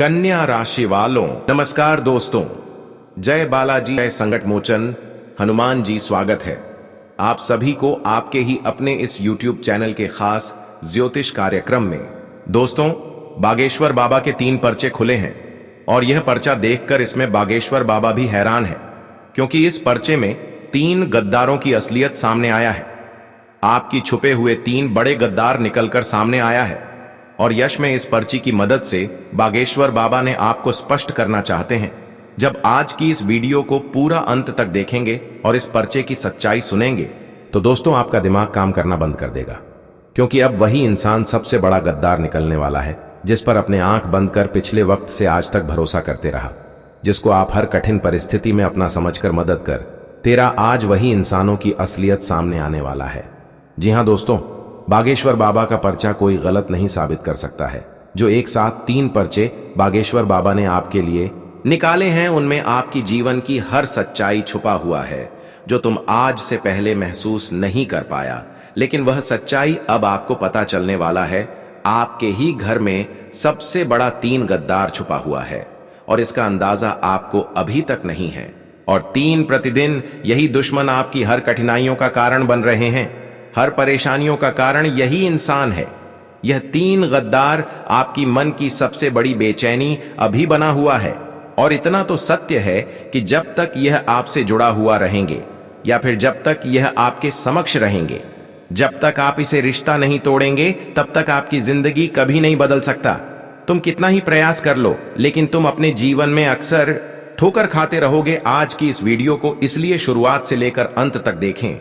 कन्या राशि वालों नमस्कार दोस्तों, जय बालाजी जय संकट मोचन हनुमान जी। स्वागत है आप सभी को आपके ही अपने इस YouTube चैनल के खास ज्योतिष कार्यक्रम में। दोस्तों, बागेश्वर बाबा के 3 पर्चे खुले हैं और यह पर्चा देखकर इसमें बागेश्वर बाबा भी हैरान है, क्योंकि इस पर्चे में 3 गद्दारों की असलियत सामने आया है। आपकी छुपे हुए 3 बड़े गद्दार निकलकर सामने आया है और यश में इस पर्ची की मदद से बागेश्वर बाबा ने आपको स्पष्ट करना चाहते हैं। जब आज की इस वीडियो को पूरा अंत तक देखेंगे और इस पर्चे की सच्चाई सुनेंगे तो दोस्तों आपका दिमाग काम करना बंद कर देगा, क्योंकि अब वही इंसान सबसे बड़ा गद्दार निकलने वाला है जिस पर अपने आंख बंद कर पिछले वक्त से आज तक भरोसा करते रहा, जिसको आप हर कठिन परिस्थिति में अपना समझकर मदद कर तेरा आज वही इंसानों की असलियत सामने आने वाला है। जी हाँ दोस्तों, बागेश्वर बाबा का पर्चा कोई गलत नहीं साबित कर सकता है। जो एक साथ 3 पर्चे बागेश्वर बाबा ने आपके लिए निकाले हैं, उनमें आपकी जीवन की हर सच्चाई छुपा हुआ है जो तुम आज से पहले महसूस नहीं कर पाया। लेकिन वह सच्चाई अब आपको पता चलने वाला है। आपके ही घर में सबसे बड़ा 3 गद्दार छुपा हुआ है और इसका अंदाजा आपको अभी तक नहीं है। और 3 प्रतिदिन यही दुश्मन आपकी हर कठिनाइयों का कारण बन रहे हैं। हर परेशानियों का कारण यही इंसान है। यह 3 गद्दार आपकी मन की सबसे बड़ी बेचैनी अभी बना हुआ है। और इतना तो सत्य है कि जब तक यह आपसे जुड़ा हुआ रहेंगे या फिर जब तक यह आपके समक्ष रहेंगे, जब तक आप इसे रिश्ता नहीं तोड़ेंगे, तब तक आपकी जिंदगी कभी नहीं बदल सकता। तुम कितना ही प्रयास कर लो, लेकिन तुम अपने जीवन में अक्सर ठोकर खाते रहोगे। आज की इस वीडियो को इसलिए शुरुआत से लेकर अंत तक देखें।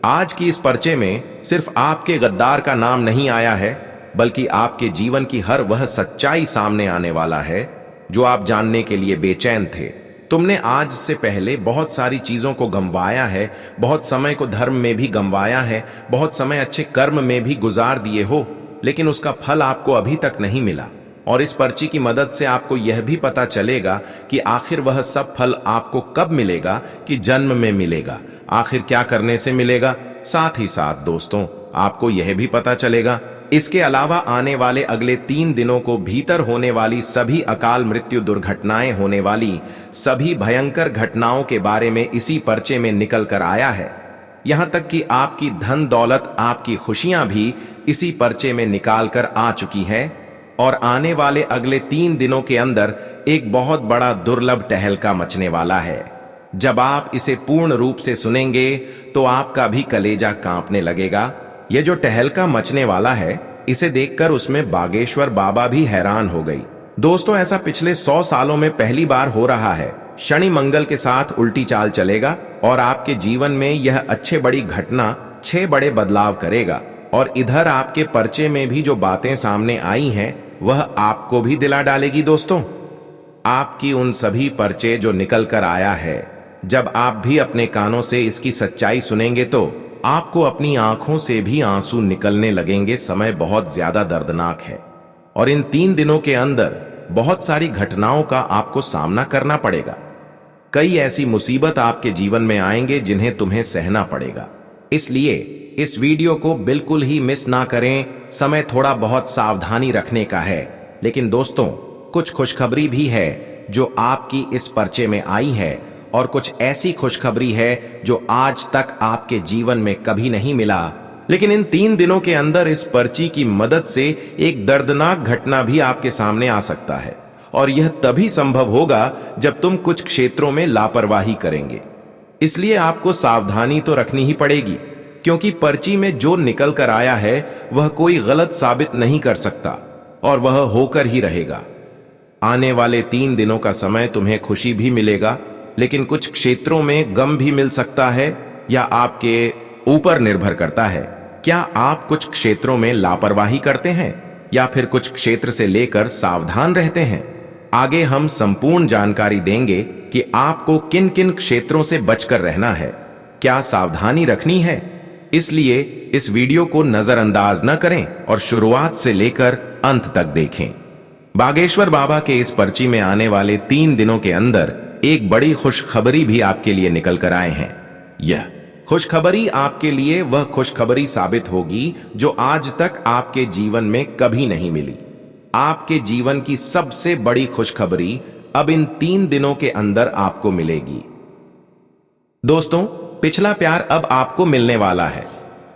आज की इस पर्चे में सिर्फ आपके गद्दार का नाम नहीं आया है, बल्कि आपके जीवन की हर वह सच्चाई सामने आने वाला है जो आप जानने के लिए बेचैन थे। तुमने आज से पहले बहुत सारी चीजों को गंवाया है, बहुत समय को धर्म में भी गंवाया है, बहुत समय अच्छे कर्म में भी गुजार दिए हो, लेकिन उसका फल आपको अभी तक नहीं मिला। और इस पर्ची की मदद से आपको यह भी पता चलेगा कि आखिर वह सब फल आपको कब मिलेगा, कि जन्म में मिलेगा, आखिर क्या करने से मिलेगा। साथ ही साथ दोस्तों आपको यह भी पता चलेगा, इसके अलावा आने वाले अगले 3 दिनों को भीतर होने वाली सभी अकाल मृत्यु, दुर्घटनाएं होने वाली सभी भयंकर घटनाओं के बारे में इसी पर्चे में निकल कर आया है। यहां तक कि आपकी धन दौलत, आपकी खुशियां भी इसी पर्चे में निकाल कर आ चुकी है। और आने वाले अगले 3 दिनों के अंदर एक बहुत बड़ा दुर्लभ टहलका मचने वाला है। जब आप इसे पूर्ण रूप से सुनेंगे तो आपका भी कलेजा कांपने लगेगा। यह जो टहलका मचने वाला है, इसे देखकर उसमें बागेश्वर बाबा भी हैरान हो गई। दोस्तों, ऐसा पिछले 100 सालों में पहली बार हो रहा है। शनि मंगल के साथ उल्टी चाल चलेगा और आपके जीवन में यह अच्छे बड़ी घटना 6 बड़े बदलाव करेगा। और इधर आपके पर्चे में भी जो बातें सामने आई हैं, वह आपको भी दिला डालेगी। दोस्तों, आपकी उन सभी पर्चे जो निकल कर आया है, जब आप भी अपने कानों से इसकी सच्चाई सुनेंगे तो आपको अपनी आंखों से भी आंसू निकलने लगेंगे। समय बहुत ज्यादा दर्दनाक है और इन 3 दिनों के अंदर बहुत सारी घटनाओं का आपको सामना करना पड़ेगा। कई ऐसी मुसीबत आपके जीवन में आएंगे जिन्हें तुम्हें सहना पड़ेगा। इसलिए इस वीडियो को बिल्कुल ही मिस ना करें। समय थोड़ा बहुत सावधानी रखने का है, लेकिन दोस्तों कुछ खुशखबरी भी है जो आपकी इस पर्चे में आई है, और कुछ ऐसी खुशखबरी है जो आज तक आपके जीवन में कभी नहीं मिला। लेकिन इन 3 दिनों के अंदर इस पर्ची की मदद से एक दर्दनाक घटना भी आपके सामने आ सकता है, और यह तभी संभव होगा जब तुम कुछ क्षेत्रों में लापरवाही करेंगे। इसलिए आपको सावधानी तो रखनी ही पड़ेगी, क्योंकि पर्ची में जो निकल कर आया है वह कोई गलत साबित नहीं कर सकता और वह होकर ही रहेगा। आने वाले 3 दिनों का समय तुम्हें खुशी भी मिलेगा, लेकिन कुछ क्षेत्रों में गम भी मिल सकता है, या आपके ऊपर निर्भर करता है। क्या आप कुछ क्षेत्रों में लापरवाही करते हैं या फिर कुछ क्षेत्र से लेकर सावधान रहते हैं? आगे हम संपूर्ण जानकारी देंगे कि आपको किन किन क्षेत्रों से बचकर रहना है, क्या सावधानी रखनी है। इसलिए इस वीडियो को नजरअंदाज न करें और शुरुआत से लेकर अंत तक देखें। बागेश्वर बाबा के इस पर्ची में आने वाले 3 दिनों के अंदर एक बड़ी खुशखबरी भी आपके लिए निकल कर आए हैं। यह खुशखबरी आपके लिए वह खुशखबरी साबित होगी जो आज तक आपके जीवन में कभी नहीं मिली। आपके जीवन की सबसे बड़ी खुशखबरी अब इन 3 दिनों के अंदर आपको मिलेगी। दोस्तों, पिछला प्यार अब आपको मिलने वाला है।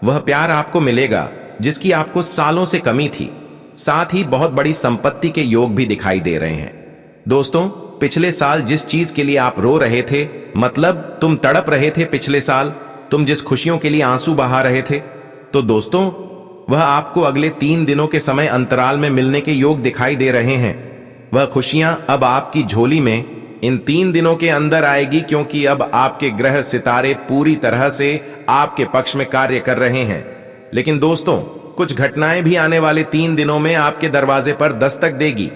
वह प्यार आपको मिलेगा जिसकी आपको सालों से कमी थी। साथ ही बहुत बड़ी संपत्ति के योग भी दिखाई दे रहे हैं। दोस्तों, पिछले साल जिस चीज के लिए आप रो रहे थे, मतलब तुम तड़प रहे थे, पिछले साल तुम जिस खुशियों के लिए आंसू बहा रहे थे, तो दोस्तों वह आपको अगले 3 दिनों के समय अंतराल में मिलने के योग दिखाई दे रहे हैं। वह खुशियां अब आपकी झोली में इन 3 दिनों के अंदर आएगी, क्योंकि अब आपके ग्रह सितारे पूरी तरह से आपके पक्ष में कार्य कर रहे हैं। लेकिन दोस्तों, कुछ घटनाएं भी आने वाले 3 दिनों में आपके दरवाजे पर दस्तक देगी।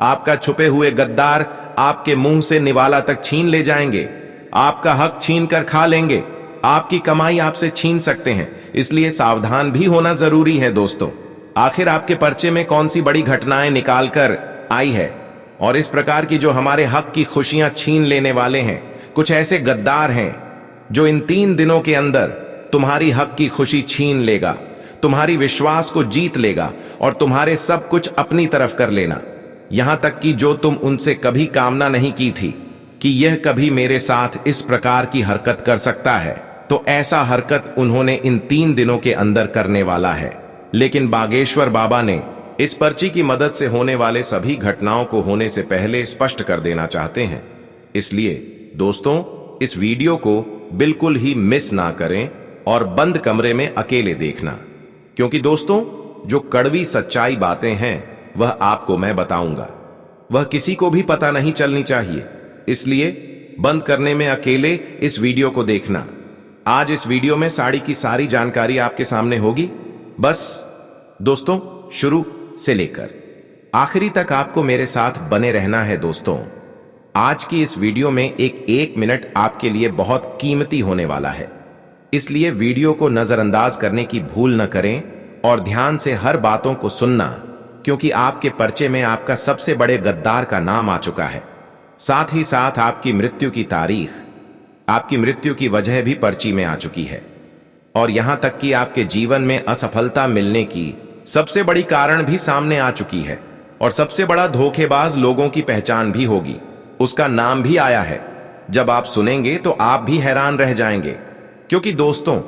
आपका छुपे हुए गद्दार आपके मुंह से निवाला तक छीन ले जाएंगे, आपका हक छीन कर खा लेंगे, आपकी कमाई आपसे छीन सकते हैं। इसलिए सावधान भी होना जरूरी है। दोस्तों, आखिर आपके पर्चे में कौन सी बड़ी घटनाएं निकाल कर आई है और इस प्रकार की जो हमारे हक की खुशियां छीन लेने वाले हैं? कुछ ऐसे गद्दार हैं जो इन 3 दिनों के अंदर तुम्हारी हक की खुशी छीन लेगा, तुम्हारी विश्वास को जीत लेगा और तुम्हारे सब कुछ अपनी तरफ कर लेना। यहां तक कि जो तुम उनसे कभी कामना नहीं की थी कि यह कभी मेरे साथ इस प्रकार की हरकत कर सकता है, तो ऐसा हरकत उन्होंने इन 3 दिनों के अंदर करने वाला है। लेकिन बागेश्वर बाबा ने इस पर्ची की मदद से होने वाले सभी घटनाओं को होने से पहले स्पष्ट कर देना चाहते हैं। इसलिए दोस्तों, इस वीडियो को बिल्कुल ही मिस ना करें और बंद कमरे में अकेले देखना, क्योंकि दोस्तों जो कड़वी सच्चाई बातें हैं वह आपको मैं बताऊंगा, वह किसी को भी पता नहीं चलनी चाहिए। इसलिए बंद करने में अकेले इस वीडियो को देखना। आज इस वीडियो में साड़ी की सारी जानकारी आपके सामने होगी। बस दोस्तों, शुरू से लेकर आखिरी तक आपको मेरे साथ बने रहना है। दोस्तों, आज की इस वीडियो में एक मिनट आपके लिए बहुत कीमती होने वाला है। इसलिए वीडियो को नजरअंदाज करने की भूल न करें और ध्यान से हर बातों को सुनना, क्योंकि आपके पर्चे में आपका सबसे बड़े गद्दार का नाम आ चुका है। साथ ही साथ आपकी मृत्यु की तारीख, आपकी मृत्यु की वजह भी पर्ची में आ चुकी है और यहां तक कि आपके जीवन में असफलता मिलने की सबसे बड़ी कारण भी सामने आ चुकी है और सबसे बड़ा धोखेबाज लोगों की पहचान भी होगी, उसका नाम भी आया है। जब आप सुनेंगे तो आप भी हैरान रह जाएंगे, क्योंकि दोस्तों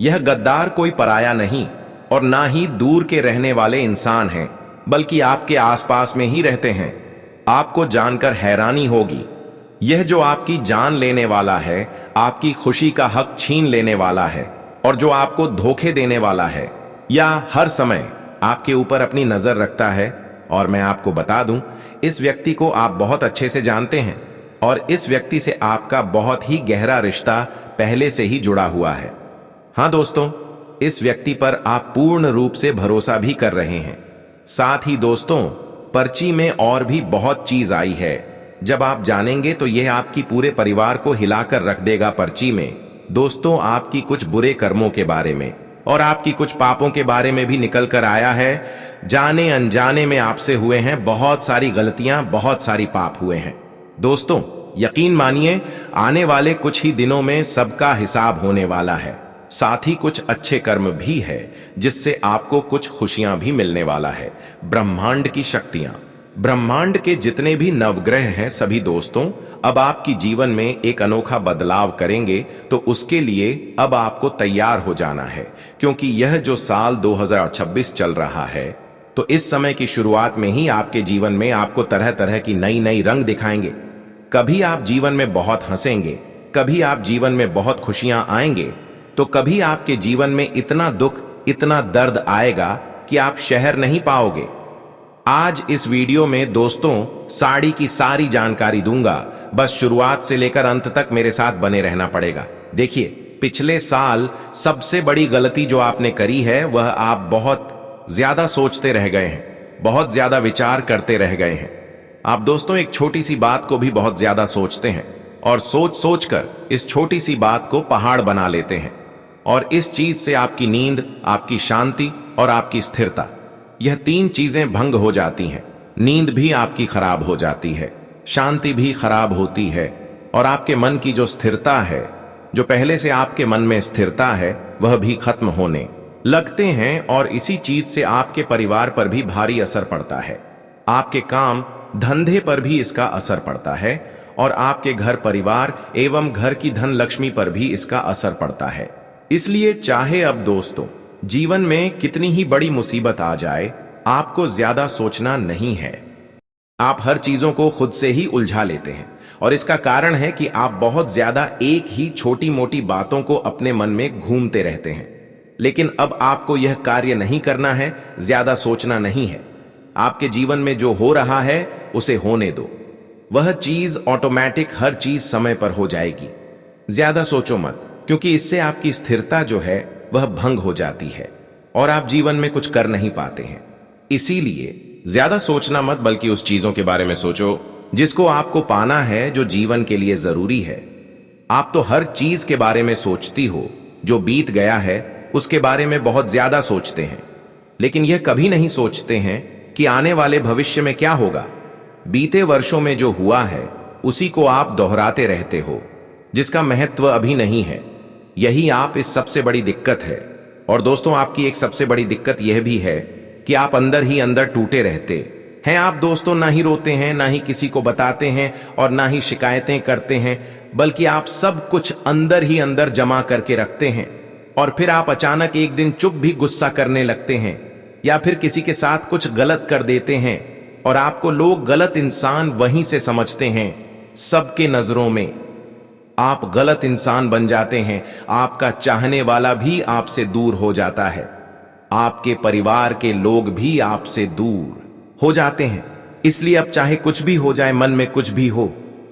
यह गद्दार कोई पराया नहीं और ना ही दूर के रहने वाले इंसान हैं, बल्कि आपके आसपास में ही रहते हैं। आपको जानकर हैरानी होगी, यह जो आपकी जान लेने वाला है, आपकी खुशी का हक छीन लेने वाला है और जो आपको धोखे देने वाला है या हर समय आपके ऊपर अपनी नजर रखता है, और मैं आपको बता दूं, इस व्यक्ति को आप बहुत अच्छे से जानते हैं और इस व्यक्ति से आपका बहुत ही गहरा रिश्ता पहले से ही जुड़ा हुआ है। हां दोस्तों, इस व्यक्ति पर आप पूर्ण रूप से भरोसा भी कर रहे हैं। साथ ही दोस्तों, पर्ची में और भी बहुत चीज आई है। जब आप जानेंगे तो यह आपकी पूरे परिवार को हिलाकर रख देगा। पर्ची में दोस्तों आपकी कुछ बुरे कर्मों के बारे में और आपकी कुछ पापों के बारे में भी निकल कर आया है। जाने अनजाने में आपसे हुए हैं बहुत सारी गलतियां, बहुत सारी पाप हुए हैं। दोस्तों यकीन मानिए, आने वाले कुछ ही दिनों में सबका हिसाब होने वाला है। साथ ही कुछ अच्छे कर्म भी है जिससे आपको कुछ खुशियां भी मिलने वाला है। ब्रह्मांड की शक्तियां, ब्रह्मांड के जितने भी नवग्रह हैं सभी दोस्तों अब आपकी जीवन में एक अनोखा बदलाव करेंगे, तो उसके लिए अब आपको तैयार हो जाना है, क्योंकि यह जो साल 2026 चल रहा है, तो इस समय की शुरुआत में ही आपके जीवन में आपको तरह तरह की नई नई रंग दिखाएंगे। कभी आप जीवन में बहुत हंसेंगे, कभी आप जीवन में बहुत खुशियां आएंगे, तो कभी आपके जीवन में इतना दुख, इतना दर्द आएगा कि आप शहर नहीं पाओगे। आज इस वीडियो में दोस्तों साड़ी की सारी जानकारी दूंगा, बस शुरुआत से लेकर अंत तक मेरे साथ बने रहना पड़ेगा। देखिए, पिछले साल सबसे बड़ी गलती जो आपने करी है वह आप बहुत ज्यादा सोचते रह गए हैं, बहुत ज्यादा विचार करते रह गए हैं। आप दोस्तों एक छोटी सी बात को भी बहुत ज्यादा सोचते हैं और सोच सोच कर इस छोटी सी बात को पहाड़ बना लेते हैं, और इस चीज से आपकी नींद, आपकी शांति और आपकी स्थिरता, यह 3 चीजें भंग हो जाती हैं। नींद भी आपकी खराब हो जाती है, शांति भी खराब होती है और आपके मन की जो स्थिरता है, जो पहले से आपके मन में स्थिरता है, वह भी खत्म होने लगते हैं और इसी चीज से आपके परिवार पर भी भारी असर पड़ता है। आपके काम धंधे पर भी इसका असर पड़ता है और आपके घर परिवार एवं घर की धन लक्ष्मी पर भी इसका असर पड़ता है। इसलिए चाहे अब दोस्तों जीवन में कितनी ही बड़ी मुसीबत आ जाए, आपको ज्यादा सोचना नहीं है। आप हर चीजों को खुद से ही उलझा लेते हैं और इसका कारण है कि आप बहुत ज्यादा एक ही छोटी मोटी बातों को अपने मन में घूमते रहते हैं। लेकिन अब आपको यह कार्य नहीं करना है, ज्यादा सोचना नहीं है। आपके जीवन में जो हो रहा है उसे होने दो। वह चीज ऑटोमेटिक हर चीज समय पर हो जाएगी। ज्यादा सोचो मत, क्योंकि इससे आपकी स्थिरता जो है वह भंग हो जाती है और आप जीवन में कुछ कर नहीं पाते हैं। इसीलिए ज्यादा सोचना मत, बल्कि उस चीजों के बारे में सोचो जिसको आपको पाना है, जो जीवन के लिए जरूरी है। आप तो हर चीज के बारे में सोचती हो, जो बीत गया है उसके बारे में बहुत ज्यादा सोचते हैं, लेकिन यह कभी नहीं सोचते हैं कि आने वाले भविष्य में क्या होगा। बीते वर्षों में जो हुआ है उसी को आप दोहराते रहते हो, जिसका महत्व अभी नहीं है। यही आप इस सबसे बड़ी दिक्कत है। और दोस्तों, आपकी एक सबसे बड़ी दिक्कत यह भी है कि आप अंदर ही अंदर टूटे रहते हैं। आप दोस्तों ना ही रोते हैं, ना ही किसी को बताते हैं और ना ही शिकायतें करते हैं, बल्कि आप सब कुछ अंदर ही अंदर जमा करके रखते हैं और फिर आप अचानक एक दिन चुप भी गुस्सा करने लगते हैं या फिर किसी के साथ कुछ गलत कर देते हैं और आपको लोग गलत इंसान वहीं से समझते हैं। सबके नजरों में आप गलत इंसान बन जाते हैं। आपका चाहने वाला भी आपसे दूर हो जाता है। आपके परिवार के लोग भी आपसे दूर हो जाते हैं। इसलिए अब चाहे कुछ भी हो जाए, मन में कुछ भी हो,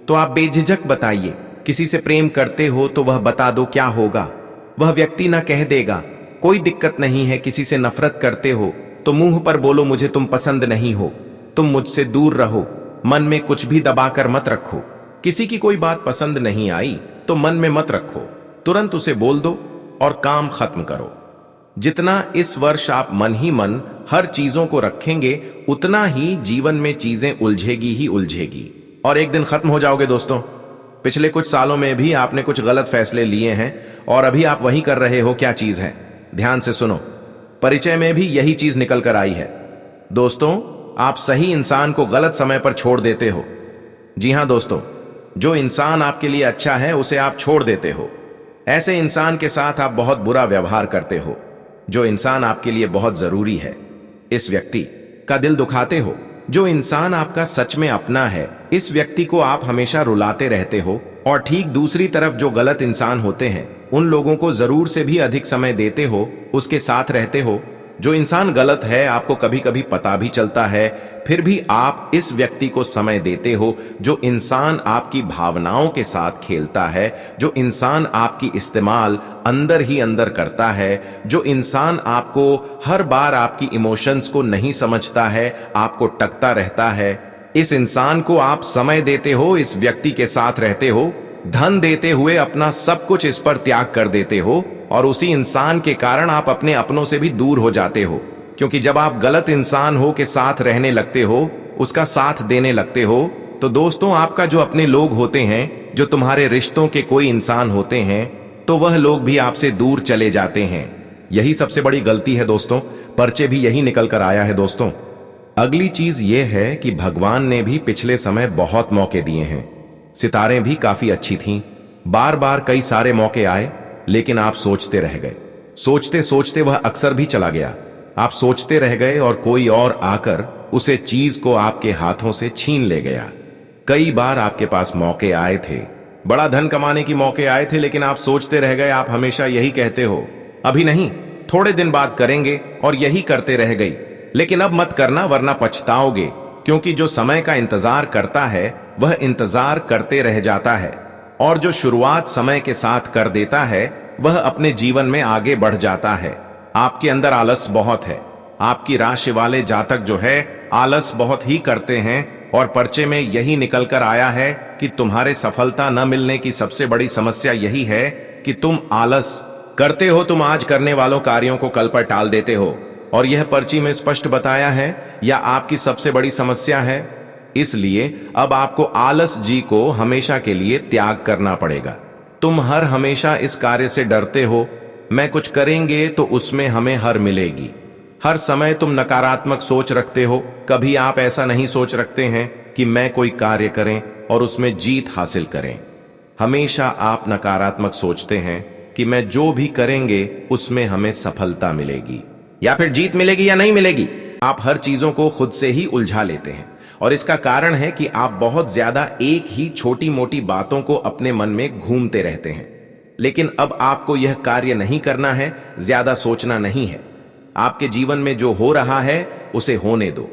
तो आप बेझिझक बताइए। किसी से प्रेम करते हो तो वह बता दो क्या होगा, वह व्यक्ति ना कह देगा, कोई दिक्कत नहीं है। किसी से नफरत करते हो तो मुंह पर बोलो मुझे तुम पसंद नहीं हो, तुम मुझसे दूर रहो। मन में कुछ भी दबाकर मत रखो। किसी की कोई बात पसंद नहीं आई तो मन में मत रखो, तुरंत उसे बोल दो और काम खत्म करो। जितना इस वर्ष आप मन ही मन हर चीजों को रखेंगे, उतना ही जीवन में चीजें उलझेगी ही उलझेगी और एक दिन खत्म हो जाओगे। दोस्तों, पिछले कुछ सालों में भी आपने कुछ गलत फैसले लिए हैं और अभी आप वही कर रहे हो। क्या चीज है? ध्यान से सुनो। परिचय में भी यही चीज निकल कर आई है। दोस्तों, आप सही इंसान को गलत समय पर छोड़ देते हो। जी हां दोस्तों, जो इंसान आपके लिए अच्छा है उसे आप छोड़ देते हो। ऐसे इंसान के साथ आप बहुत बुरा व्यवहार करते हो। जो इंसान आपके लिए बहुत जरूरी है, इस व्यक्ति का दिल दुखाते हो। जो इंसान आपका सच में अपना है, इस व्यक्ति को आप हमेशा रुलाते रहते हो। और ठीक दूसरी तरफ जो गलत इंसान होते हैं, उन लोगों को जरूर से भी अधिक समय देते हो, उसके साथ रहते हो। जो इंसान गलत है आपको कभी कभी पता भी चलता है, फिर भी आप इस व्यक्ति को समय देते हो। जो इंसान आपकी भावनाओं के साथ खेलता है, जो इंसान आपकी इस्तेमाल अंदर ही अंदर करता है, जो इंसान आपको हर बार आपकी इमोशंस को नहीं समझता है, आपको टकता रहता है, इस इंसान को आप समय देते हो, इस व्यक्ति के साथ रहते हो, धन देते हुए अपना सब कुछ इस पर त्याग कर देते हो और उसी इंसान के कारण आप अपने अपनों से भी दूर हो जाते हो। क्योंकि जब आप गलत इंसान हो के साथ रहने लगते हो, उसका साथ देने लगते हो, तो दोस्तों आपका जो अपने लोग होते हैं, जो तुम्हारे रिश्तों के कोई इंसान होते हैं, तो वह लोग भी आपसे दूर चले जाते हैं। यही सबसे बड़ी गलती है दोस्तों। पर्चे भी यही निकल कर आया है दोस्तों। अगली चीज यह है कि भगवान ने भी पिछले समय बहुत मौके दिए हैं। सितारें भी काफी अच्छी थीं, बार बार कई सारे मौके आए, लेकिन आप सोचते रह गए। सोचते सोचते वह अक्सर भी चला गया। आप सोचते रह गए और कोई और आकर उसे चीज को आपके हाथों से छीन ले गया। कई बार आपके पास मौके आए थे, बड़ा धन कमाने की मौके आए थे, लेकिन आप सोचते रह गए। आप हमेशा यही कहते हो, अभी नहीं, थोड़े दिन बाद करेंगे, और यही करते रह गई। लेकिन अब मत करना, वरना पछताओगे। क्योंकि जो समय का इंतजार करता है वह इंतजार करते रह जाता है, और जो शुरुआत समय के साथ कर देता है वह अपने जीवन में आगे बढ़ जाता है। आपके अंदर आलस बहुत है। आपकी राशि वाले जातक जो है आलस बहुत ही करते हैं, और पर्चे में यही निकल कर आया है कि तुम्हारे सफलता न मिलने की सबसे बड़ी समस्या यही है कि तुम आलस करते हो। तुम आज करने वालों कार्यों को कल पर टाल देते हो, और यह पर्ची में स्पष्ट बताया है, यह आपकी सबसे बड़ी समस्या है। इसलिए अब आपको आलस जी को हमेशा के लिए त्याग करना पड़ेगा। तुम हर हमेशा इस कार्य से डरते हो, मैं कुछ करेंगे तो उसमें हमें हार मिलेगी। हर समय तुम नकारात्मक सोच रखते हो। कभी आप ऐसा नहीं सोच रखते हैं कि मैं कोई कार्य करें और उसमें जीत हासिल करें। हमेशा आप नकारात्मक सोचते हैं कि मैं जो भी करेंगे उसमें हमें सफलता मिलेगी या फिर जीत मिलेगी या नहीं मिलेगी। आप हर चीजों को खुद से ही उलझा लेते हैं और इसका कारण है कि आप बहुत ज्यादा एक ही छोटी मोटी बातों को अपने मन में घूमते रहते हैं। लेकिन अब आपको यह कार्य नहीं करना है, ज्यादा सोचना नहीं है। आपके जीवन में जो हो रहा है उसे होने दो।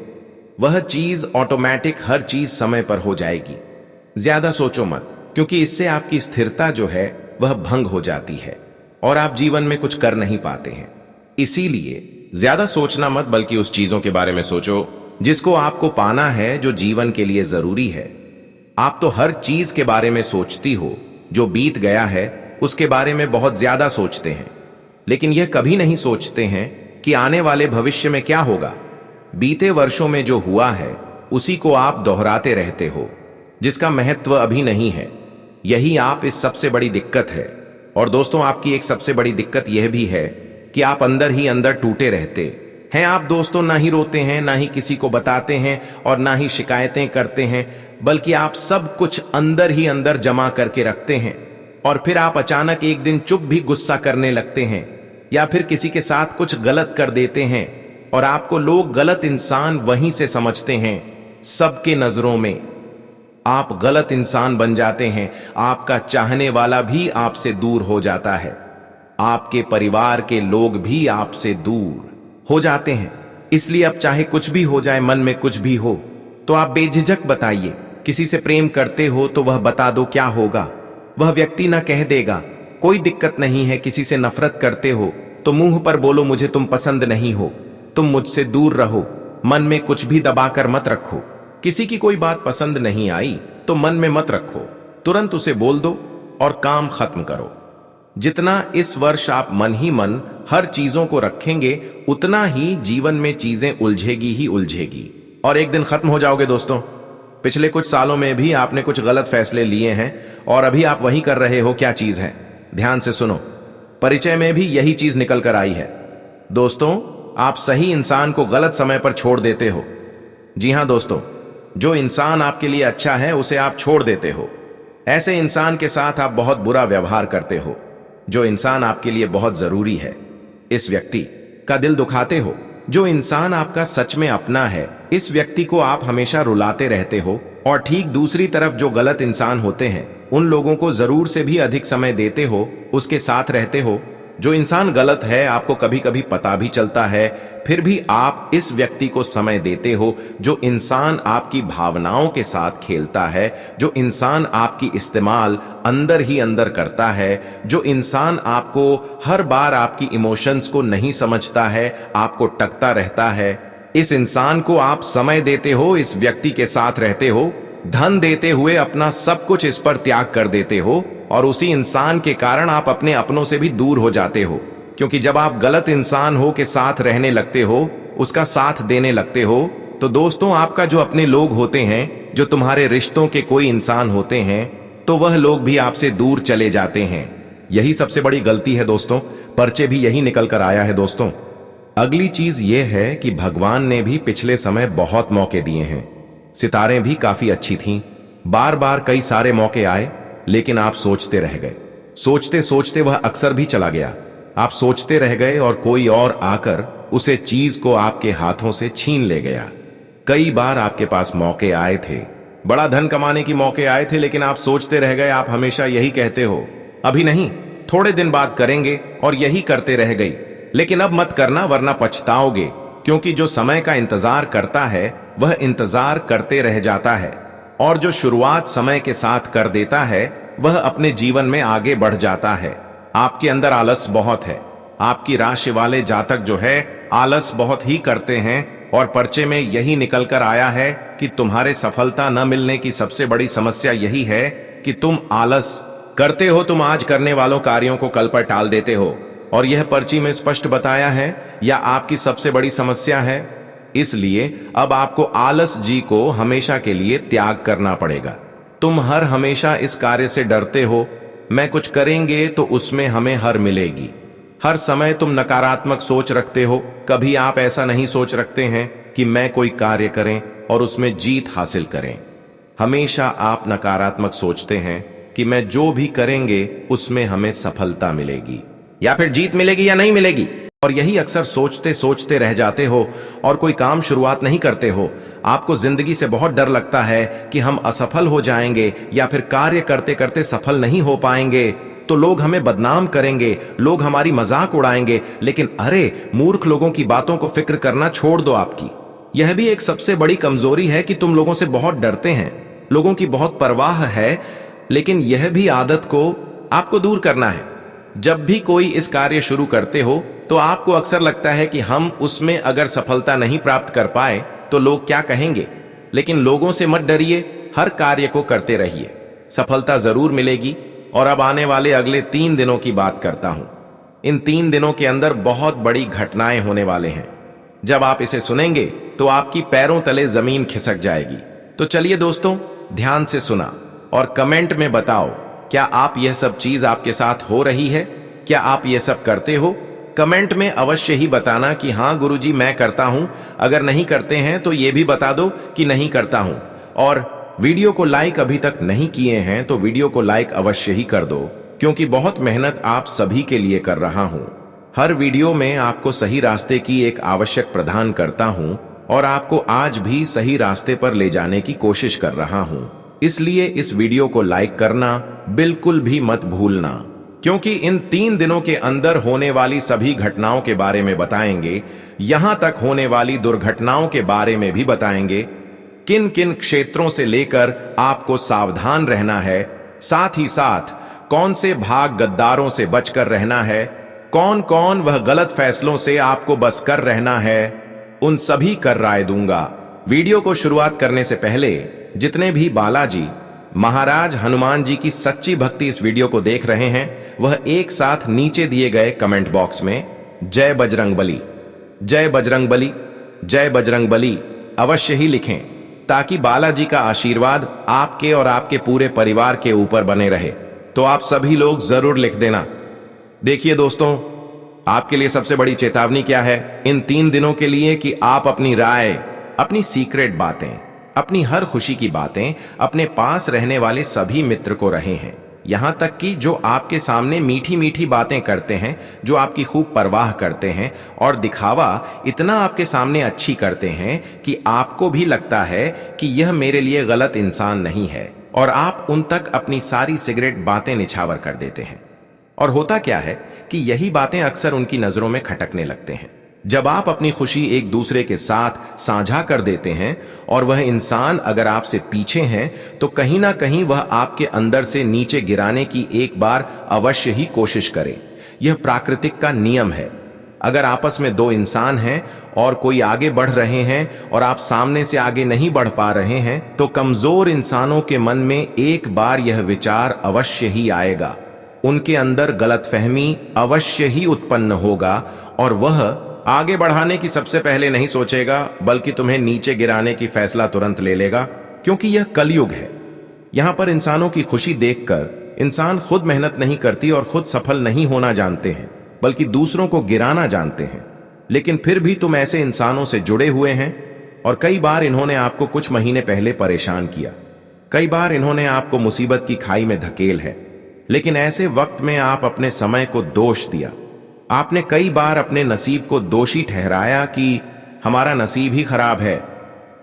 वह चीज ऑटोमेटिक हर चीज समय पर हो जाएगी। ज्यादा सोचो मत, क्योंकि इससे आपकी स्थिरता जो है वह भंग हो जाती है और आप जीवन में कुछ कर नहीं पाते हैं। इसीलिए ज्यादा सोचना मत, बल्कि उस चीजों के बारे में सोचो जिसको आपको पाना है, जो जीवन के लिए जरूरी है। आप तो हर चीज के बारे में सोचती हो, जो बीत गया है उसके बारे में बहुत ज्यादा सोचते हैं, लेकिन यह कभी नहीं सोचते हैं कि आने वाले भविष्य में क्या होगा। बीते वर्षों में जो हुआ है उसी को आप दोहराते रहते हो, जिसका महत्व अभी नहीं है। यही आप इस सबसे बड़ी दिक्कत है। और दोस्तों, आपकी एक सबसे बड़ी दिक्कत यह भी है कि आप अंदर ही अंदर टूटे रहते हैं। आप दोस्तों ना ही रोते हैं, ना ही किसी को बताते हैं और ना ही शिकायतें करते हैं, बल्कि आप सब कुछ अंदर ही अंदर जमा करके रखते हैं और फिर आप अचानक एक दिन चुप भी गुस्सा करने लगते हैं या फिर किसी के साथ कुछ गलत कर देते हैं और आपको लोग गलत इंसान वहीं से समझते हैं। सबके नजरों में आप गलत इंसान बन जाते हैं। आपका चाहने वाला भी आपसे दूर हो जाता है। आपके परिवार के लोग भी आपसे दूर हो जाते हैं। इसलिए अब चाहे कुछ भी हो जाए, मन में कुछ भी हो, तो आप बेझिझक बताइए। किसी से प्रेम करते हो तो वह बता दो क्या होगा, वह व्यक्ति ना कह देगा, कोई दिक्कत नहीं है। किसी से नफरत करते हो तो मुंह पर बोलो मुझे तुम पसंद नहीं हो, तुम मुझसे दूर रहो। मन में कुछ भी दबाकर मत रखो। किसी की कोई बात पसंद नहीं आई तो मन में मत रखो, तुरंत उसे बोल दो और काम खत्म करो। जितना इस वर्ष आप मन ही मन हर चीजों को रखेंगे, उतना ही जीवन में चीजें उलझेगी ही उलझेगी और एक दिन खत्म हो जाओगे। दोस्तों, पिछले कुछ सालों में भी आपने कुछ गलत फैसले लिए हैं और अभी आप वही कर रहे हो। क्या चीज है? ध्यान से सुनो। परिचय में भी यही चीज निकल कर आई है। दोस्तों, आप सही इंसान को गलत समय पर छोड़ देते हो। जी हां दोस्तों, जो इंसान आपके लिए अच्छा है उसे आप छोड़ देते हो। ऐसे इंसान के साथ आप बहुत बुरा व्यवहार करते हो। जो इंसान आपके लिए बहुत जरूरी है, इस व्यक्ति का दिल दुखाते हो। जो इंसान आपका सच में अपना है, इस व्यक्ति को आप हमेशा रुलाते रहते हो। और ठीक दूसरी तरफ जो गलत इंसान होते हैं, उन लोगों को जरूर से भी अधिक समय देते हो, उसके साथ रहते हो। जो इंसान गलत है आपको कभी कभी पता भी चलता है, फिर भी आप इस व्यक्ति को समय देते हो। जो इंसान आपकी भावनाओं के साथ खेलता है, जो इंसान आपकी इस्तेमाल अंदर ही अंदर करता है, जो इंसान आपको हर बार आपकी इमोशंस को नहीं समझता है, आपको टकता रहता है, इस इंसान को आप समय देते हो, इस व्यक्ति के साथ रहते हो, धन देते हुए अपना सब कुछ इस पर त्याग कर देते हो और उसी इंसान के कारण आप अपने अपनों से भी दूर हो जाते हो। क्योंकि जब आप गलत इंसान हो के साथ रहने लगते हो, उसका साथ देने लगते हो, तो दोस्तों आपका जो अपने लोग होते हैं, जो तुम्हारे रिश्तों के कोई इंसान होते हैं, तो वह लोग भी आपसे दूर चले जाते हैं। यही सबसे बड़ी गलती है दोस्तों। पर्चे भी यही निकल कर आया है दोस्तों। अगली चीज यह है कि भगवान ने भी पिछले समय बहुत मौके दिए हैं। सितारें भी काफी अच्छी थीं, बार बार कई सारे मौके आए, लेकिन आप सोचते रह गए। सोचते सोचते वह अक्सर भी चला गया। आप सोचते रह गए और कोई और आकर उसे चीज को आपके हाथों से छीन ले गया। कई बार आपके पास मौके आए थे, बड़ा धन कमाने की मौके आए थे, लेकिन आप सोचते रह गए। आप हमेशा यही कहते हो, अभी नहीं, थोड़े दिन बाद करेंगे, और यही करते रह गई। लेकिन अब मत करना, वरना पछताओगे। क्योंकि जो समय का इंतजार करता है वह इंतजार करते रह जाता है, और जो शुरुआत समय के साथ कर देता है वह अपने जीवन में आगे बढ़ जाता है। आपके अंदर आलस बहुत है। आपकी राशि वाले जातक जो है आलस बहुत ही करते हैं, और पर्चे में यही निकल कर आया है कि तुम्हारे सफलता न मिलने की सबसे बड़ी समस्या यही है कि तुम आलस करते हो। तुम आज करने वालों कार्यों को कल पर टाल देते हो, और यह पर्ची में स्पष्ट बताया है, यह आपकी सबसे बड़ी समस्या है। इसलिए अब आपको आलस जी को हमेशा के लिए त्याग करना पड़ेगा। तुम हर हमेशा इस कार्य से डरते हो, मैं कुछ करेंगे तो उसमें हमें हार मिलेगी। हर समय तुम नकारात्मक सोच रखते हो। कभी आप ऐसा नहीं सोच रखते हैं कि मैं कोई कार्य करें और उसमें जीत हासिल करें। हमेशा आप नकारात्मक सोचते हैं कि मैं जो भी करेंगे उसमें हमें सफलता मिलेगी या फिर जीत मिलेगी या नहीं मिलेगी। और यही अक्सर सोचते सोचते रह जाते हो और कोई काम शुरुआत नहीं करते हो। आपको जिंदगी से बहुत डर लगता है कि हम असफल हो जाएंगे या फिर कार्य करते करते सफल नहीं हो पाएंगे तो लोग हमें बदनाम करेंगे, लोग हमारी मजाक उड़ाएंगे। लेकिन अरे मूर्ख लोगों की बातों को फिक्र करना छोड़ दो। आपकी यह भी एक सबसे बड़ी कमजोरी है कि तुम लोगों से बहुत डरते हैं, लोगों की बहुत परवाह है। लेकिन यह भी आदत को आपको दूर करना है। जब भी कोई इस कार्य शुरू करते हो तो आपको अक्सर लगता है कि हम उसमें अगर सफलता नहीं प्राप्त कर पाए तो लोग क्या कहेंगे। लेकिन लोगों से मत डरिए, हर कार्य को करते रहिए, सफलता जरूर मिलेगी। और अब आने वाले अगले 3 दिनों की बात करता हूं। इन 3 दिनों के अंदर बहुत बड़ी घटनाएं होने वाले हैं। जब आप इसे सुनेंगे तो आपकी पैरों तले जमीन खिसक जाएगी। तो चलिए दोस्तों, ध्यान से सुना और कमेंट में बताओ, क्या आप यह सब चीज आपके साथ हो रही है? क्या आप यह सब करते हो? कमेंट में अवश्य ही बताना कि हां गुरुजी मैं करता हूं। अगर नहीं करते हैं तो यह भी बता दो कि नहीं करता हूं। और वीडियो को लाइक अभी तक नहीं किए हैं तो वीडियो को लाइक अवश्य ही कर दो, क्योंकि बहुत मेहनत आप सभी के लिए कर रहा हूं। हर वीडियो में आपको सही रास्ते की एक आवश्यक प्रदान करता हूं और आपको आज भी सही रास्ते पर ले जाने की कोशिश कर रहा हूं। इसलिए इस वीडियो को लाइक करना बिल्कुल भी मत भूलना, क्योंकि इन 3 दिनों के अंदर होने वाली सभी घटनाओं के बारे में बताएंगे। यहां तक होने वाली दुर्घटनाओं के बारे में भी बताएंगे। किन किन क्षेत्रों से लेकर आपको सावधान रहना है, साथ ही साथ कौन से भाग गद्दारों से बचकर रहना है, कौन कौन वह गलत फैसलों से आपको बस कर रहना है, उन सभी कर राय दूंगा। वीडियो को शुरुआत करने से पहले जितने भी बालाजी महाराज हनुमान जी की सच्ची भक्ति इस वीडियो को देख रहे हैं, वह एक साथ नीचे दिए गए कमेंट बॉक्स में जय बजरंग बली, जय बजरंग बली, जय बजरंग बली अवश्य ही लिखें, ताकि बालाजी का आशीर्वाद आपके और आपके पूरे परिवार के ऊपर बने रहे। तो आप सभी लोग जरूर लिख देना। देखिए दोस्तों, आपके लिए सबसे बड़ी चेतावनी क्या है इन 3 दिनों के लिए कि आप अपनी राय, अपनी सीक्रेट बातें, अपनी हर खुशी की बातें अपने पास रहने वाले सभी मित्र को रहे हैं। यहां तक कि जो आपके सामने मीठी मीठी बातें करते हैं, जो आपकी खूब परवाह करते हैं और दिखावा इतना आपके सामने अच्छी करते हैं कि आपको भी लगता है कि यह मेरे लिए गलत इंसान नहीं है, और आप उन तक अपनी सारी सिगरेट बातें निछावर कर देते हैं। और होता क्या है कि यही बातें अक्सर उनकी नजरों में खटकने लगते हैं। जब आप अपनी खुशी एक दूसरे के साथ साझा कर देते हैं और वह इंसान अगर आपसे पीछे है तो कहीं ना कहीं वह आपके अंदर से नीचे गिराने की एक बार अवश्य ही कोशिश करे। यह प्राकृतिक का नियम है। अगर आपस में 2 इंसान हैं और कोई आगे बढ़ रहे हैं और आप सामने से आगे नहीं बढ़ पा रहे हैं, तो कमजोर इंसानों के मन में एक बार यह विचार अवश्य ही आएगा, उनके अंदर गलतफहमी अवश्य ही उत्पन्न होगा और वह आगे बढ़ाने की सबसे पहले नहीं सोचेगा, बल्कि तुम्हें नीचे गिराने की फैसला तुरंत ले लेगा। क्योंकि यह कलयुग है। यहां पर इंसानों की खुशी देखकर इंसान खुद मेहनत नहीं करती और खुद सफल नहीं होना जानते हैं, बल्कि दूसरों को गिराना जानते हैं। लेकिन फिर भी तुम ऐसे इंसानों से जुड़े हुए हैं और कई बार इन्होंने आपको कुछ महीने पहले परेशान किया, कई बार इन्होंने आपको मुसीबत की खाई में धकेल है। लेकिन ऐसे वक्त में आप अपने समय को दोष दिया। आपने कई बार अपने नसीब को दोषी ठहराया कि हमारा नसीब ही खराब है।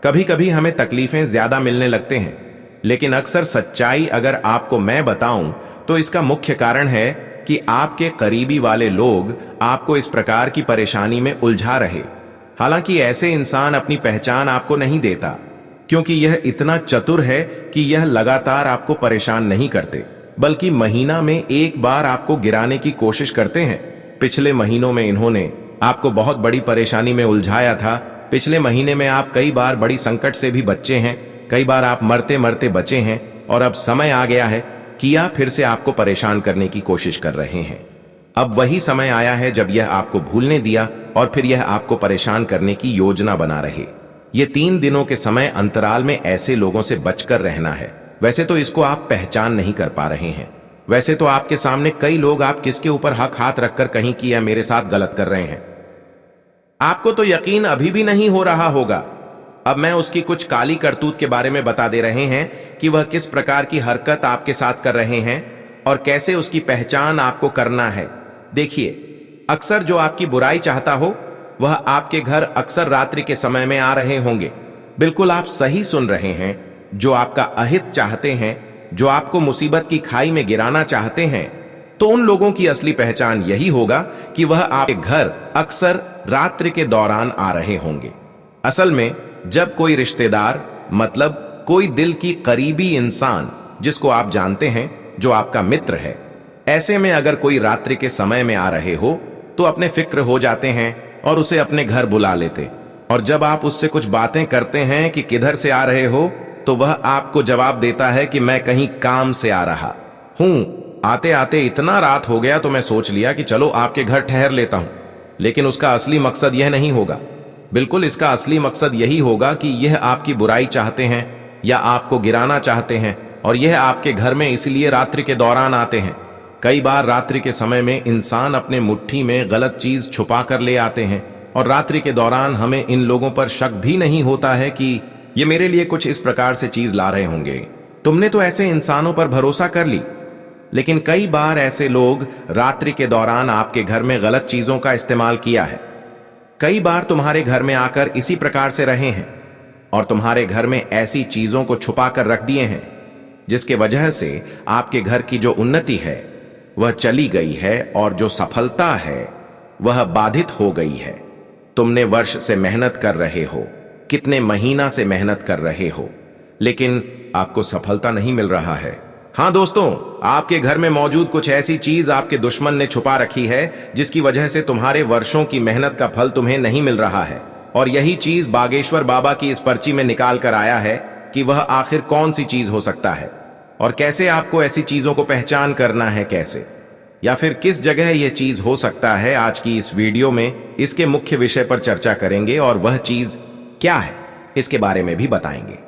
कभी कभी हमें तकलीफें ज्यादा मिलने लगते हैं, लेकिन अक्सर सच्चाई अगर आपको मैं बताऊं तो इसका मुख्य कारण है कि आपके करीबी वाले लोग आपको इस प्रकार की परेशानी में उलझा रहे। हालांकि ऐसे इंसान अपनी पहचान आपको नहीं देता, क्योंकि यह इतना चतुर है कि यह लगातार आपको परेशान नहीं करते, बल्कि महीना में एक बार आपको गिराने की कोशिश करते हैं। पिछले महीनों में इन्होंने आपको बहुत बड़ी परेशानी में उलझाया था। पिछले महीने में आप कई बार बड़ी संकट से भी बचे हैं, कई बार आप मरते मरते बचे हैं, और अब समय आ गया है कि यह फिर से आपको परेशान करने की कोशिश कर रहे हैं। अब वही समय आया है जब यह आपको भूलने दिया और फिर यह आपको परेशान करने की योजना बना रहे। ये 3 दिनों के समय अंतराल में ऐसे लोगों से बचकर रहना है। वैसे तो इसको आप पहचान नहीं कर पा रहे हैं, वैसे तो आपके सामने कई लोग आप किसके ऊपर हक हाथ रखकर कहीं कि यह मेरे साथ गलत कर रहे हैं। आपको तो यकीन अभी भी नहीं हो रहा होगा। अब मैं उसकी कुछ काली करतूत के बारे में बता दे रहे हैं कि वह किस प्रकार की हरकत आपके साथ कर रहे हैं और कैसे उसकी पहचान आपको करना है। देखिए, अक्सर जो आपकी बुराई चाहता हो वह आपके घर अक्सर रात्रि के समय में आ रहे होंगे। बिल्कुल आप सही सुन रहे हैं। जो आपका अहित चाहते हैं, जो आपको मुसीबत की खाई में गिराना चाहते हैं, तो उन लोगों की असली पहचान यही होगा कि वह आपके घर अक्सर रात्रि के दौरान आ रहे होंगे। असल में जब कोई रिश्तेदार, मतलब कोई दिल की करीबी इंसान जिसको आप जानते हैं, जो आपका मित्र है, ऐसे में अगर कोई रात्रि के समय में आ रहे हो तो अपने फिक्र हो जाते हैं और उसे अपने घर बुला लेते। और जब आप उससे कुछ बातें करते हैं कि किधर से आ रहे हो, तो वह आपको जवाब देता है कि मैं कहीं काम से आ रहा हूं। आते आते इतना रात हो गया तो मैं सोच लिया कि चलो आपके घर ठहर लेता हूं। लेकिन उसका असली मकसद यह नहीं होगा। बिल्कुल इसका असली मकसद यही होगा कि यह आपकी बुराई चाहते हैं या आपको गिराना चाहते हैं, और यह आपके घर में इसलिए रात्रि के दौरान आते हैं। कई बार रात्रि के समय में इंसान अपने मुट्ठी में गलत चीज छुपा कर ले आते हैं, और रात्रि के दौरान हमें इन लोगों पर शक भी नहीं होता है कि ये मेरे लिए कुछ इस प्रकार से चीज ला रहे होंगे। तुमने तो ऐसे इंसानों पर भरोसा कर ली, लेकिन कई बार ऐसे लोग रात्रि के दौरान आपके घर में गलत चीजों का इस्तेमाल किया है। कई बार तुम्हारे घर में आकर इसी प्रकार से रहे हैं और तुम्हारे घर में ऐसी चीजों को छुपा कर रख दिए हैं जिसके वजह से आपके घर की जो उन्नति है वह चली गई है, और जो सफलता है वह बाधित हो गई है। तुमने वर्ष से मेहनत कर रहे हो, कितने महीना से मेहनत कर रहे हो, लेकिन आपको सफलता नहीं मिल रहा है। हाँ दोस्तों, आपके घर में मौजूद कुछ ऐसी चीज आपके दुश्मन ने छुपा रखी है जिसकी वजह से तुम्हारे वर्षों की मेहनत का फल तुम्हें नहीं मिल रहा है। और यही चीज बागेश्वर बाबा की इस पर्ची में निकाल कर आया है कि वह आखिर कौन सी चीज हो सकता है और कैसे आपको ऐसी चीजों को पहचान करना है, कैसे या फिर किस जगह यह चीज हो सकता है। आज की इस वीडियो में इसके मुख्य विषय पर चर्चा करेंगे और वह चीज क्या है इसके बारे में भी बताएंगे।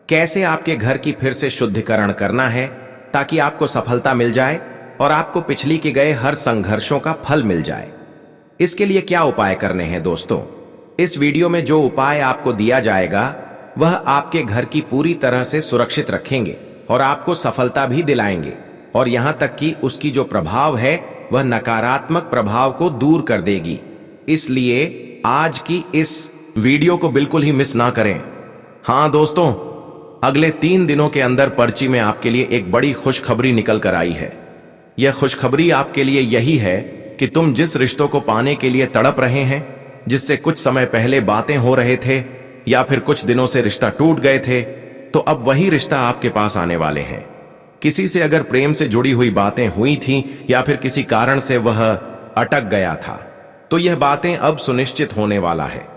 कैसे आपके घर की फिर से शुद्धिकरण करना है ताकि आपको सफलता मिल जाए और आपको पिछली के गए हर संघर्षों का फल मिल जाए। इसके लिए क्या उपाय करने हैं दोस्तों, इस वीडियो में जो उपाय आपको दिया जाएगा वह आपके घर की पूरी तरह से सुरक्षित रखेंगे और आपको सफलता भी दिलाएंगे, और यहां तक कि उसकी जो प्रभाव है वह नकारात्मक प्रभाव को दूर कर देगी। इसलिए आज की इस वीडियो को बिल्कुल ही मिस ना करें। हां दोस्तों, अगले 3 दिनों के अंदर पर्ची में आपके लिए एक बड़ी खुशखबरी निकल कर आई है। यह खुशखबरी आपके लिए यही है कि तुम जिस रिश्तों को पाने के लिए तड़प रहे हैं, जिससे कुछ समय पहले बातें हो रहे थे या फिर कुछ दिनों से रिश्ता टूट गए थे, तो अब वही रिश्ता आपके पास आने वाले हैं। किसी से अगर प्रेम से जुड़ी हुई बातें हुई थी या फिर किसी कारण से वह अटक गया था, तो यह बातें अब सुनिश्चित होने वाला है।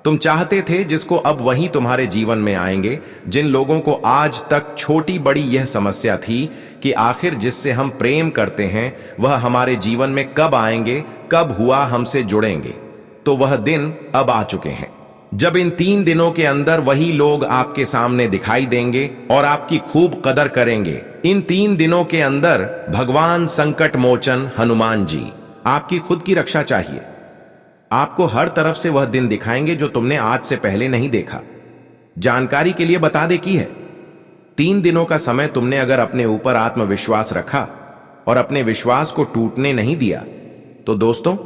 तुम चाहते थे जिसको, अब वही तुम्हारे जीवन में आएंगे। जिन लोगों को आज तक छोटी बड़ी यह समस्या थी कि आखिर जिससे हम प्रेम करते हैं वह हमारे जीवन में कब आएंगे, कब हुआ हमसे जुड़ेंगे, तो वह दिन अब आ चुके हैं जब इन 3 दिनों के अंदर वही लोग आपके सामने दिखाई देंगे और आपकी खूब कदर करेंगे। इन 3 दिनों के अंदर भगवान संकट मोचन हनुमान जी आपकी खुद की रक्षा चाहिए। आपको हर तरफ से वह दिन दिखाएंगे जो तुमने आज से पहले नहीं देखा। जानकारी के लिए बता दे की है, 3 दिनों का समय तुमने अगर अपने ऊपर आत्मविश्वास रखा और अपने विश्वास को टूटने नहीं दिया, तो दोस्तों